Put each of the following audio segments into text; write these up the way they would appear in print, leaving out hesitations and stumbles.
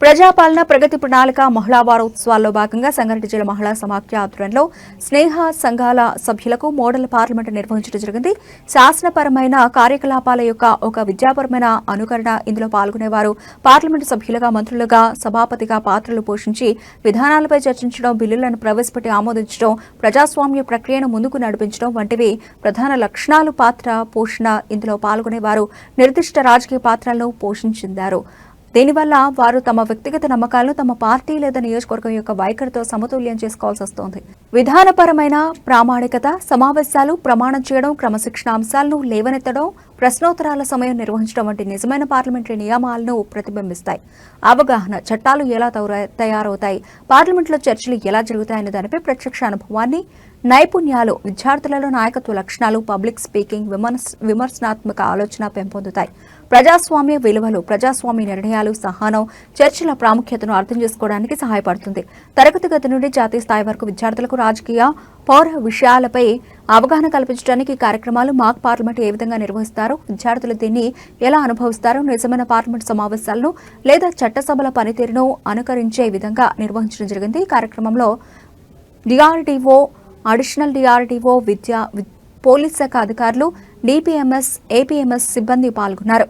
ప్రజాపాలన ప్రగతి ప్రణాళిక మహిళా వారోత్సవాల్లో భాగంగా సంగారెడ్డి జిల్లా మహిళా సమాఖ్య ఆధ్వర్యంలో స్నేహ సంఘాల సభ్యులకు మోడల్ పార్లమెంట్ నిర్వహించడం జరిగింది. శాసనపరమైన కార్యకలాపాల యొక్క ఒక విద్యాపరమైన అనుకరణ. ఇందులో పాల్గొనేవారు పార్లమెంటు సభ్యులుగా, మంత్రులుగా, సభాపతిగా పాత్రలు పోషించి విధానాలపై చర్చించడం, బిల్లులను ప్రవేశపెట్టి ఆమోదించడం, ప్రజాస్వామ్య ప్రక్రియను ముందుకు నడిపించడం వంటివి ప్రధాన లక్షణాలు పాత్ర పోషణ. ఇందులో పాల్గొనేవారు నిర్దిష్ట రాజకీయ పాత్రలను పోషించారు. దీనివల్ల వారు తమ వ్యక్తిగత నమ్మకాలను తమ పార్టీ లేదా నియోజకవర్గం యొక్క వైఖరితో సమతుల్యం చేసుకోవాల్సి వస్తోంది. విధానపరమైన ప్రామాణికత, సమావేశాలు ప్రమాణం చేయడం, క్రమశిక్షణ అంశాలను లేవనెత్తడం, ప్రశ్నోత్తరాల సమయం నిర్వహించడం వంటి నిజమైన పార్లమెంటరీ నియమాలను ప్రతిబింబిస్తాయి. అవగాహన, చట్టాలు ఎలా తయారవుతాయి, పార్లమెంట్లో చర్చలు ఎలా జరుగుతాయనే దానిపై ప్రత్యక్ష అనుభవాన్ని, నైపుణ్యాలు, విద్యార్థులలో నాయకత్వ లక్షణాలు, పబ్లిక్ స్పీకింగ్, విమర్శనాత్మక ఆలోచన పెంపొందుతాయి. ప్రజాస్వామ్య విలువలు, ప్రజాస్వామ్య నిర్ణయాలు, సహనం, చర్చల ప్రాముఖ్యతను అర్థం చేసుకోవడానికి సహాయపడుతుంది. తరగతి గది నుండి జాతీయ స్థాయి వరకు విద్యార్థులకు రాజకీయ, పౌర విషయాలపై అవగాహన కల్పించడానికి ఈ కార్యక్రమాలు మాక్ పార్లమెంట్ ఏ విధంగా నిర్వహిస్తారు, విద్యార్థులు దీన్ని ఎలా అనుభవిస్తారు, నిజమైన పార్లమెంట్ సమావేశాలను లేదా చట్టసభల పనితీరును అనుకరించే విధంగా నిర్వహించడం జరిగింది. ఈ కార్యక్రమంలో డిఆర్డీఓ, అడిషనల్ డిఆర్డీఓ, పోలీస్ శాఖ అధికారులు, డిపిఎంఎస్, ఏపీఎంఎస్ సిబ్బంది పాల్గొన్నారు.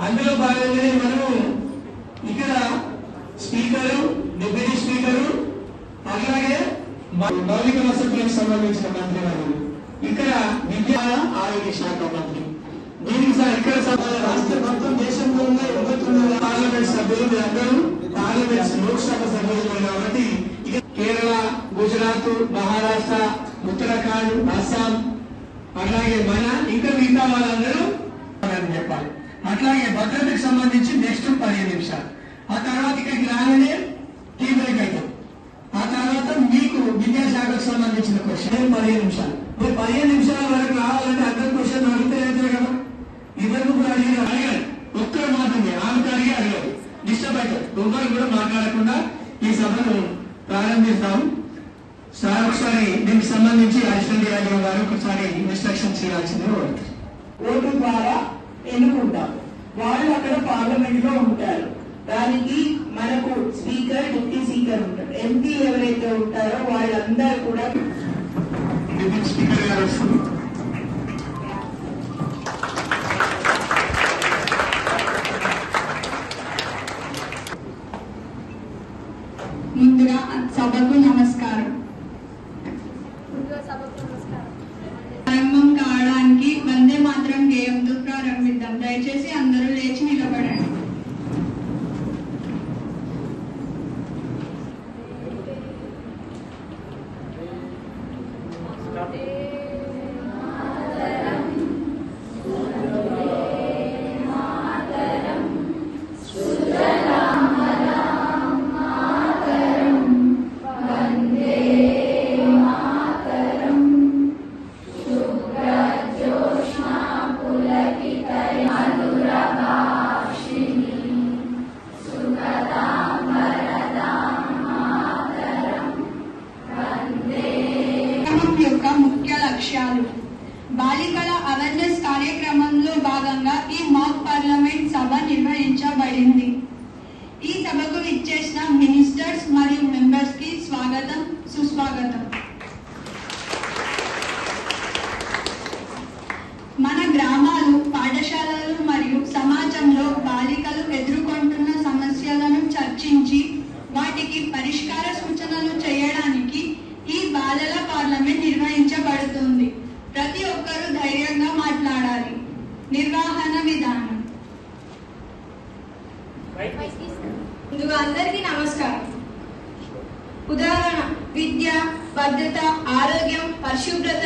అందులో భాగంగానే మనము ఇక్కడ స్పీకరు, డిప్యూటీ స్పీకరు, అలాగే మౌలిక వసతులకు సంబంధించిన మంత్రి గారు, ఇక్కడ విద్యా ఆరోగ్య శాఖ మంత్రి, దీనికి ఇక్కడ రాష్ట్ర మొత్తం దేశంలో ఉన్న 89 పార్లమెంట్ సభ్యులు అందరూ పార్లమెంట్ లోక్సభ సభ్యులు కాబట్టి కేరళ, గుజరాత్, మహారాష్ట్ర, ఉత్తరాఖండ్, అస్సాం, అలాగే మన ఇంకా మిగతా వాళ్ళందరూ చెప్పాలి. అట్లాగే భద్రతకు సంబంధించి నెక్స్ట్ 15 నిమిషాలు, ఆ తర్వాత ఇక్కడికి రాగానే టీ బ్రేక్ అవుతుంది. ఆ తర్వాత మీకు విద్యాశాఖకు సంబంధించిన క్వశ్చన్ 15 నిమిషాలు. 15 నిమిషాల వరకు రావాలంటే అందరు క్వశ్చన్ అడిగితే కదా, ఇద్దరు కూడా అడిగారు. ఒక్కరు మాత్రమే ఆమెకు అడిగి అడగదు, డిస్టర్బ్ అవుతారు. ఒక్కరు కూడా మాట్లాడకుండా ఈ సభను ప్రారంభిస్తాం. సార్ ఒకసారి దీనికి సంబంధించి అడిషనల్ డిఆర్డీఓ గారు ఒకసారి ఇన్స్ట్రక్షన్స్ ఇవ్వాల్సింది. ఓటు ద్వారా ఎన్నుకుంటాం, వాళ్ళు అక్కడ పార్లమెంట్ లో ఉంటారు. దానికి మనకు స్పీకర్, డిప్యూటీ స్పీకర్ ఉంటారు. ఎంపీ ఎవరైతే ఉంటారో వాళ్ళందరూ కూడా డిప్యూటీ స్పీకర్ గారు ముందుగా సభకు నమస్కారం. ప్రారంభం కావడానికి వందే మాత్రం గేయంతో ప్రారంభిద్దాం. దయచేసి అందరూ లేచి నిలబడండి. యొక్క ముఖ్య లక్ష్యాలు. బాలికల అవేర్నెస్ కార్యక్రమంలో భాగంగా ఈ మాక్ పార్లమెంట్ సభ నిర్వహించబడింది. ఈ సభకు విచ్చేసిన మినిస్టర్స్ మరియు మెంబర్స్ కి స్వాగతం, సుస్వాగతం. మన గ్రామాలు, పాఠశాలలు మరియు సమాజంలో బాలికలు ఎదుర్కొంటున్న సమస్యలను చర్చించి వాటికి పరిష్కార సూచనలు చేయడానికి ఈ బాలల పార్లమెంట్ నిర్వహించబడుతుంది. ప్రతి ఒక్కరూ ధైర్యంగా మాట్లాడాలి. నిర్వహణ విధానం. ముందుగా అందరికీ నమస్కారం. ఉదాహరణ: విద్య, భద్రత, ఆరోగ్యం, పరిశుభ్రత,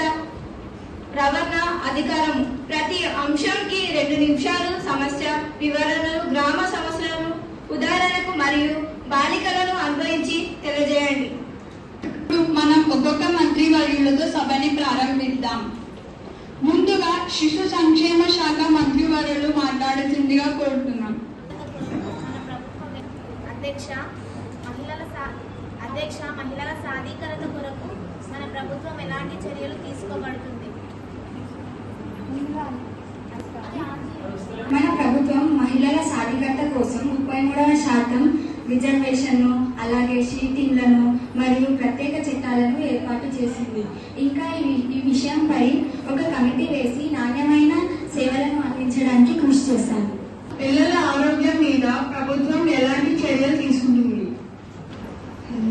రవాణా, అధికారము. ప్రతి అంశంకి 2 నిమిషాలు సమస్య వివరణలు, గ్రామ సమస్యలను ఉదాహరణకు మరియు బాలికలను అన్వయించి తెలియజేయండి. మనం ఒక్కొక్క మంత్రి వర్యులతో సభని ప్రారంభిద్దాం. ముందుగా శిశు సంక్షేమ శాఖ మంత్రి వర్యులు మాట్లాడుతుందిగా కోరుతున్నాం. అధ్యక్ష, మహిళల సాధికారత కొరకు మన ప్రభుత్వం ఎలాంటి చర్యలు తీసుకోబడుతుంది? కోసం 33వ శాతం రిజర్వేషన్ను, అలాగే షీటింగ్లను మరియు ప్రత్యేక చట్టాలను ఏర్పాటు చేసింది. ఇంకా ఈ విషయంపై ఒక కమిటీ వేసి నాణ్యమైన సేవలను అందించడానికి కృషి చేశాను. పిల్లల ఆరోగ్యం మీద ప్రభుత్వం ఎలాంటి